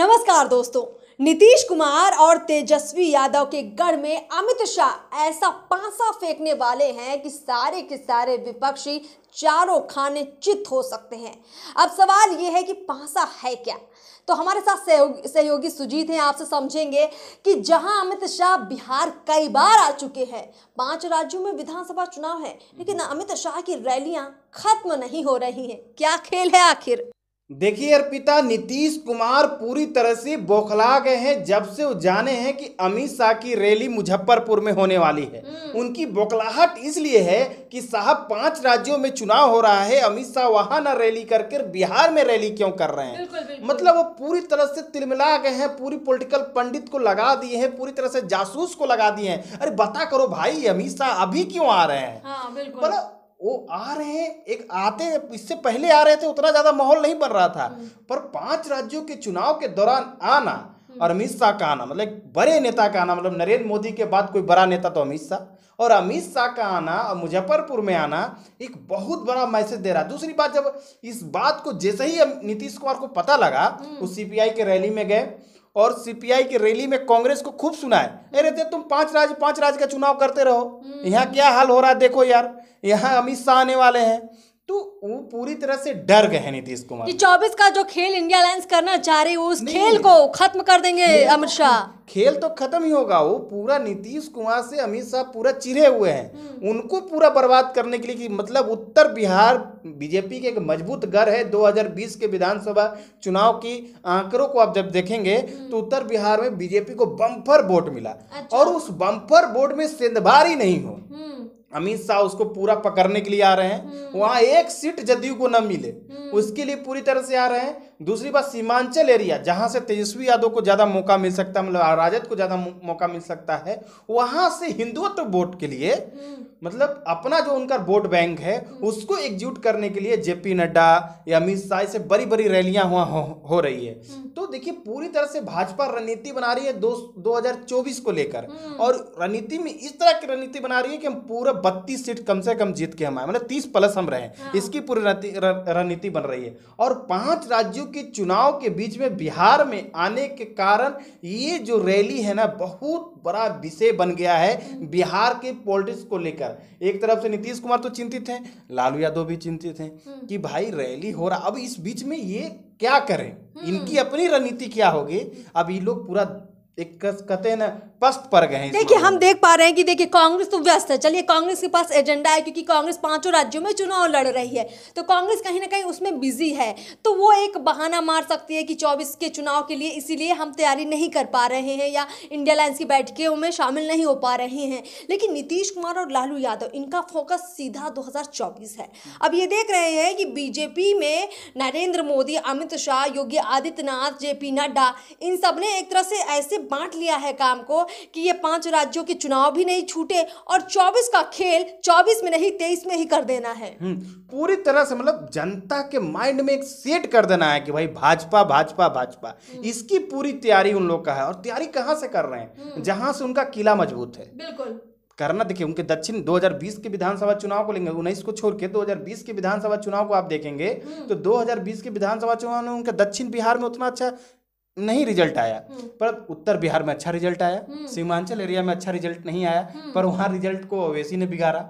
नमस्कार दोस्तों। नीतीश कुमार और तेजस्वी यादव के गढ़ में अमित शाह ऐसा पासा फेंकने वाले हैं कि सारे के सारे विपक्षी चारों खाने चित हो सकते हैं। अब सवाल यह है कि पासा है क्या। तो हमारे साथ सहयोगी सुजीत हैं। आपसे समझेंगे कि जहां अमित शाह बिहार कई बार आ चुके हैं, 5 राज्यों में विधानसभा चुनाव है, लेकिन अमित शाह की रैलियां खत्म नहीं हो रही हैं। क्या खेल है आखिर। देखिए अर्पिता, नीतीश कुमार पूरी तरह से बौखला गए हैं जब से वो जाने हैं कि अमित शाह की रैली मुजफ्फरपुर में होने वाली है। उनकी बौखलाहट इसलिए है कि साहब 5 राज्यों में चुनाव हो रहा है, अमित शाह वहां ना रैली करके बिहार में रैली क्यों कर रहे हैं। बिल्कुल। मतलब वो पूरी तरह से तिलमिला गए हैं, पूरी पॉलिटिकल पंडित को लगा दिए हैं, पूरी तरह से जासूस को लगा दिए हैं। अरे बता करो भाई, अमित शाह अभी क्यों आ रहे हैं। हाँ, बिल्कुल। वो आ रहे हैं, एक आते इससे पहले आ रहे थे, उतना ज्यादा माहौल नहीं बन रहा था, पर 5 राज्यों के चुनाव के दौरान आना और अमित शाह का आना, मतलब बड़े नेता का आना, मतलब नरेंद्र मोदी के बाद कोई बड़ा नेता तो अमित शाह, और अमित शाह का आना और मुजफ्फरपुर में आना एक बहुत बड़ा मैसेज दे रहा है। दूसरी बात, जब इस बात को जैसे ही नीतीश कुमार को पता लगा, वो सीपीआई के रैली में गए और सीपीआई की रैली में कांग्रेस को खूब सुनाए, अरे तुम 5 राज्य का चुनाव करते रहो, यहाँ क्या हाल हो रहा है देखो यार, यहाँ अमित शाह आने वाले हैं। तो वो पूरी तरह से डर गए हैं नीतीश कुमार कि 24 का जो खेल इंडिया अलायंस करना चाह रही है, उस खेल को खत्म कर देंगे अमित शाह। खेल तो खत्म ही होगा। वो पूरा नीतीश कुमार से अमित शाह पूरा चिढ़े हुए हैं, उनको पूरा बर्बाद करने के लिए कि मतलब उत्तर बिहार बीजेपी के एक मजबूत गढ़ है। 2020 के विधानसभा चुनाव की आंकड़ों को आप जब देखेंगे तो उत्तर बिहार में बीजेपी को बम्पर वोट मिला। अच्छा। और उस बम्पर वोट में सेंधबारी नहीं हो, अमित शाह उसको पूरा पकड़ने के लिए आ रहे हैं। वहां एक सीट जदयू को न मिले उसके लिए पूरी तरह से आ रहे हैं। दूसरी बात, सीमांचल एरिया जहां से तेजस्वी यादव को ज्यादा मौका मिल सकता है, मतलब राजद को ज्यादा मौका मिल सकता है, वहां से हिंदुत्व वोट के लिए, मतलब अपना जो उनका वोट बैंक है उसको एकजुट करने के लिए जेपी नड्डा या अमित शाह से बड़ी बड़ी रैलियां हो रही है। तो देखिए पूरी तरह से भाजपा रणनीति बना रही है 2024 को लेकर, और रणनीति में इस तरह की रणनीति बना रही है कि हम पूरा 32 सीट कम से कम जीत के हम आए, मतलब 30 प्लस हम रहे। हाँ। इसकी पूरी रणनीति बन रही है। और 5 राज्यों के चुनाव के बीच में बिहार में आने के कारण ये जो रैली है ना, बहुत बड़ा विषय बन गया है बिहार के पॉलिटिक्स को लेकर। एक तरफ से नीतीश कुमार तो चिंतित हैं, लालू यादव भी चिंतित हैं कि भाई रैली हो रहा, अब इस बीच में ये क्या करें, इनकी अपनी रणनीति क्या होगी। अब ये लोग पूरा एक कहते हैं ना पस्त पर गए हैं। देखिए हम देख पा रहे हैं कि देखिए कांग्रेस तो व्यस्त है। चलिए कांग्रेस के पास एजेंडा है, क्योंकि कांग्रेस 5 राज्यों में चुनाव लड़ रही है, तो कांग्रेस कहीं ना कहीं उसमें बिजी है। तो वो एक बहाना मार सकती है कि 24 के चुनाव के लिए इसीलिए हम तैयारी नहीं कर पा रहे हैं या इंडिया अलायंस की बैठकों में शामिल नहीं हो पा रहे हैं। लेकिन नीतीश कुमार और लालू यादव, इनका फोकस सीधा 2024 है। अब ये देख रहे हैं कि बीजेपी में नरेंद्र मोदी, अमित शाह, योगी आदित्यनाथ, जेपी नड्डा, इन सब ने एक तरह से ऐसे बांट लिया है काम को कि ये 5 राज्यों के चुनाव भी नहीं छूटे और 24 का खेल 24 में नहीं 23 में ही कर देना है। पूरी तरह से मतलब जनता के माइंड में एक सेट कर देना है कि भाई भाजपा भाजपा भाजपा। इसकी पूरी तैयारी उन लोग का है। और तैयारी कहां से कर रहे हैं? जहां से उनका किला मजबूत है। बिल्कुल करना। देखिए उनके दक्षिण 2020 के विधानसभा चुनाव को लेंगे, 19 को छोड़ के 2020 के विधानसभा चुनाव को आप देखेंगे तो 2020 के विधानसभा चुनाव में उनके दक्षिण बिहार में उतना अच्छा नहीं रिजल्ट आया, पर उत्तर बिहार में अच्छा रिजल्ट आया। सीमांचल एरिया में अच्छा रिजल्ट नहीं आया, पर वहां रिजल्ट को ओवैसी ने बिगाड़ा,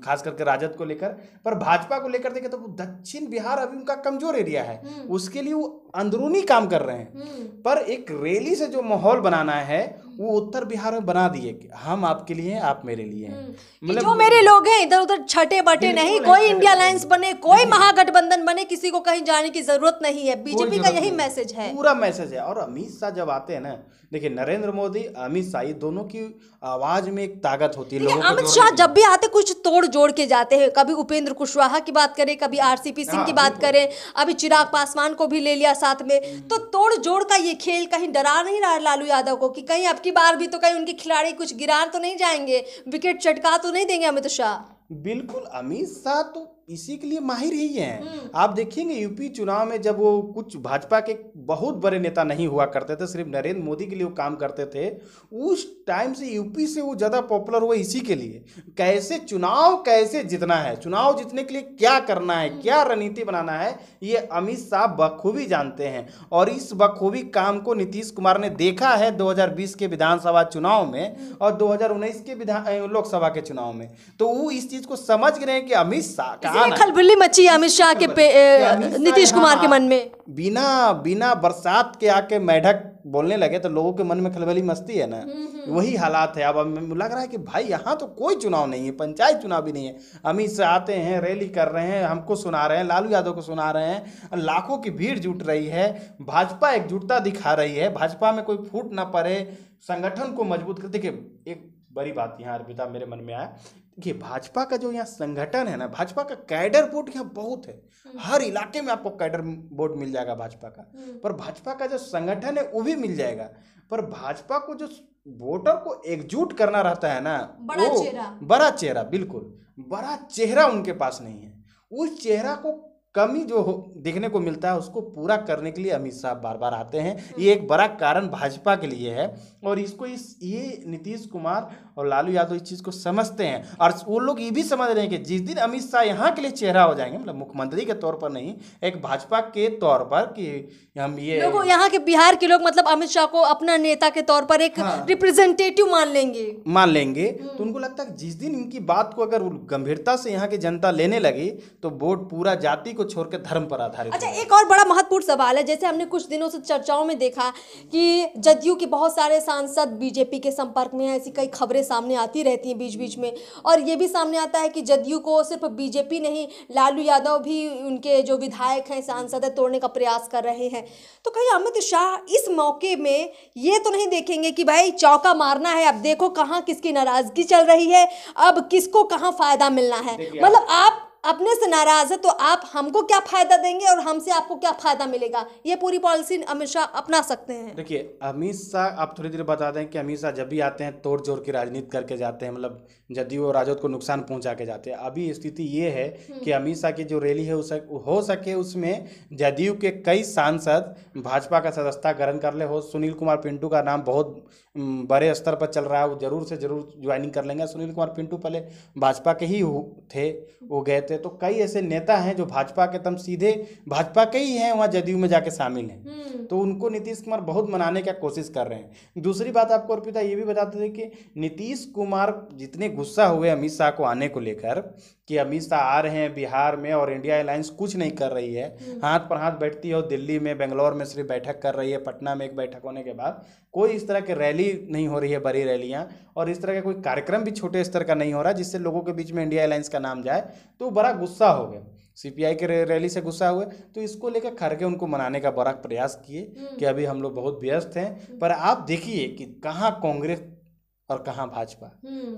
खास करके राजद को लेकर। पर भाजपा को लेकर देखे तो दक्षिण बिहार अभी उनका कमजोर एरिया है, उसके लिए वो अंदरूनी काम कर रहे हैं। पर एक रैली से जो माहौल बनाना है वो उत्तर बिहार में बना दिए, हम आपके लिए हैं, आप मेरे लिए हैं। मतलब जो मेरे लोग हैं इधर उधर छटे बटे नहीं, कोई इंडिया अलायंस बने, कोई महागठबंधन बने, किसी को कहीं जाने की जरूरत नहीं है। बीजेपी का यही मैसेज है, पूरा मैसेज है। और अमित शाह जब आते हैं ना, देखिए नरेंद्र मोदी, अमित शाह, दोनों की आवाज में एक ताकत होती है। अमित शाह जब भी आते कुछ तोड़ जोड़ के जाते हैं। कभी उपेंद्र कुशवाहा की बात करें, कभी आरसीपी सिंह की बात करें, अभी चिराग पासवान को भी ले लिया साथ में। तो तोड़ जोड़ का ये खेल कहीं डरा नहीं रहा लालू यादव को कि कहीं अब की बार भी तो कहीं उनके खिलाड़ी कुछ गिरा तो नहीं जाएंगे, विकेट चटका तो नहीं देंगे अमित शाह। बिल्कुल, अमित शाह तो इसी के लिए माहिर ही हैं। आप देखेंगे यूपी चुनाव में जब वो कुछ भाजपा के बहुत बड़े नेता नहीं हुआ करते थे, सिर्फ नरेंद्र मोदी के लिए वो काम करते थे, उस टाइम से यूपी से वो ज़्यादा पॉपुलर हुए इसी के लिए। कैसे चुनाव कैसे जीतना है, चुनाव जीतने के लिए क्या करना है, क्या रणनीति बनाना है, ये अमित शाह बखूबी जानते हैं। और इस बखूबी काम को नीतीश कुमार ने देखा है 2020 के विधानसभा चुनाव में और 2019 के लोकसभा के चुनाव में। तो वो इस चीज को समझ रहे हैं कि अमित शाह कहाँ खलबली मची अमित शाह के नीतीश कुमार के मन में। बिना बरसात के आके मेढक बोलने लगे तो लोगों के मन में खलबली मस्ती है ना, वही हालात है। अब लग रहा है कि भाई यहाँ तो कोई चुनाव नहीं है, पंचायत चुनाव भी नहीं है, अमित शाह आते हैं, रैली कर रहे हैं, हमको सुना रहे हैं, लालू यादव को सुना रहे हैं, लाखों की भीड़ जुट रही है, भाजपा एकजुटता दिखा रही है, भाजपा में कोई फूट ना पड़े, संगठन को मजबूत कर। देखिए एक बड़ी बात यहाँ अर्पिता मेरे मन में आया कि भाजपा का जो यहाँ संगठन है ना, भाजपा का कैडर वोट यहाँ बहुत है, हर इलाके में आपको कैडर वोट मिल जाएगा भाजपा का, पर भाजपा का जो संगठन है वो भी मिल जाएगा। पर भाजपा को जो वोटर को एकजुट करना रहता है ना, बड़ा चेहरा, बिल्कुल बड़ा चेहरा उनके पास नहीं है। उस चेहरा को कमी जो देखने को मिलता है उसको पूरा करने के लिए अमित शाह बार बार आते हैं। ये एक बड़ा कारण भाजपा के लिए है और इसको ये नीतीश कुमार और लालू यादव इस चीज़ को समझते हैं। और वो लोग ये भी समझ रहे हैं कि जिस दिन अमित शाह यहाँ के लिए चेहरा हो जाएंगे, मतलब मुख्यमंत्री के तौर पर नहीं, एक भाजपा के तौर पर, कि हम ये लोगों यहाँ के बिहार के लोग मतलब अमित शाह को अपना नेता के तौर पर एक रिप्रेजेंटेटिव मान लेंगे। तो उनको लगता है कि जिस दिन इनकी बात को अगर गंभीरता से यहाँ की जनता लेने लगी तो वोट पूरा जाति को छोड़ के धर्म पर आधारित। अच्छा, एक और बड़ा महत्वपूर्ण सवाल है, जैसे हमने कुछ दिनों से चर्चाओं में देखा कि जदयू के बहुत सारे सांसद बीजेपी के संपर्क में हैं, ऐसी कई खबरें सामने आती रहती हैं बीच बीच में, और ये भी सामने आता है कि जदयू को सिर्फ बीजेपी नहीं, लालू यादव भी उनके जो विधायक हैं, सांसद है, तोड़ने का प्रयास कर रहे हैं। तो कहीं अमित शाह इस मौके में ये तो नहीं देखेंगे कि भाई चौका मारना है, अब देखो कहाँ किसकी नाराजगी चल रही है, अब किसको कहाँ फायदा मिलना है, मतलब आप अपने से नाराज है तो आप हमको क्या फायदा देंगे और हमसे आपको क्या फायदा मिलेगा, ये पूरी पॉलिसी अमित शाह अपना सकते हैं। देखिए अमित शाह, आप थोड़ी देर बता दें कि अमित शाह जब भी आते हैं तोड़ जोड़ की राजनीति करके जाते हैं, मतलब जदयू और राजद को नुकसान पहुंचा के जाते हैं। अभी स्थिति ये है कि अमित शाह की जो रैली है हो सके उसमें जदयू के कई सांसद भाजपा का सदस्यता ग्रहण कर ले। हो सुनील कुमार पिंटू का नाम बहुत बड़े स्तर पर चल रहा है, वो जरूर से जरूर ज्वाइनिंग कर लेंगे। सुनील कुमार पिंटू पहले भाजपा के ही थे, वो गए थे, तो कई ऐसे नेता हैं जो भाजपा के तम सीधे भाजपा के ही हैं, वहाँ जदयू में जाके शामिल हैं, तो उनको नीतीश कुमार बहुत मनाने की कोशिश कर रहे हैं। दूसरी बात आपको अर्पिता ये भी बताते थे कि नीतीश कुमार जितने गुस्सा हुए अमित शाह को आने को लेकर कि अमित शाह आ रहे हैं बिहार में और इंडिया अलायंस कुछ नहीं कर रही है, हाथ पर हाथ बैठती है, और दिल्ली में बेंगलोर में सिर्फ बैठक कर रही है, पटना में एक बैठक होने के बाद कोई इस तरह की रैली नहीं हो रही है, बड़ी रैलियां, और इस तरह का कोई कार्यक्रम भी छोटे स्तर का नहीं हो रहा जिससे लोगों के बीच में इंडिया अलायंस का नाम जाए, तो बड़ा गुस्सा हो गया। सीपीआई के रैली से गुस्सा हुए, तो इसको लेकर खड़गे उनको मनाने का बड़ा प्रयास किए कि अभी हम लोग बहुत व्यस्त हैं। पर आप देखिए कि कहाँ कांग्रेस और कहाँ भाजपा,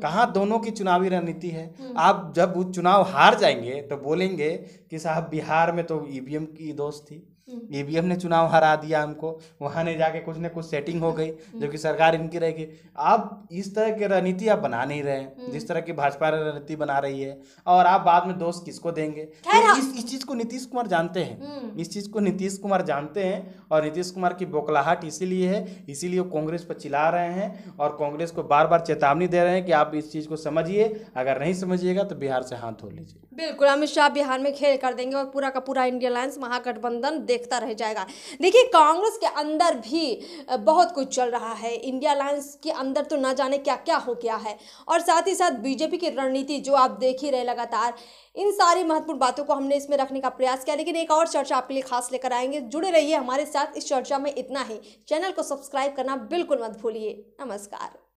कहाँ दोनों की चुनावी रणनीति है। आप जब वो चुनाव हार जाएंगे तो बोलेंगे कि साहब बिहार में तो ईवीएम की दोष थी, ईवीएम ने चुनाव हरा दिया हमको, वहां ने जाके कुछ न कुछ सेटिंग हो गई, जबकि सरकार इनकी रहेगी। आप इस तरह की रणनीति आप बना नहीं रहे जिस तरह की भाजपा रणनीति बना रही है, और आप बाद में दोष किसको देंगे। तो इस चीज को नीतीश कुमार जानते हैं, इस चीज को नीतीश कुमार जानते हैं, और नीतीश कुमार की बौखलाहट इसीलिए है, इसीलिए वो कांग्रेस पर चिल्ला रहे हैं और कांग्रेस को बार बार चेतावनी दे रहे हैं कि आप इस चीज को समझिए, अगर नहीं समझिएगा तो बिहार से हाथ धो लीजिए। बिल्कुल, अमित शाह बिहार में खेल कर देंगे और पूरा का पूरा इंडिया अलायंस महागठबंधन देखता रह जाएगा। देखिए कांग्रेस के अंदर भी बहुत कुछ चल रहा है, इंडिया अलायंस के अंदर तो ना जाने क्या क्या हो गया है, और साथ ही साथ बीजेपी की रणनीति जो आप देख ही रहे लगातार। इन सारी महत्वपूर्ण बातों को हमने इसमें रखने का प्रयास किया, लेकिन एक और चर्चा आपके लिए खास लेकर आएंगे। जुड़े रहिए हमारे साथ, इस चर्चा में इतना ही। चैनल को सब्सक्राइब करना बिल्कुल मत भूलिए। नमस्कार।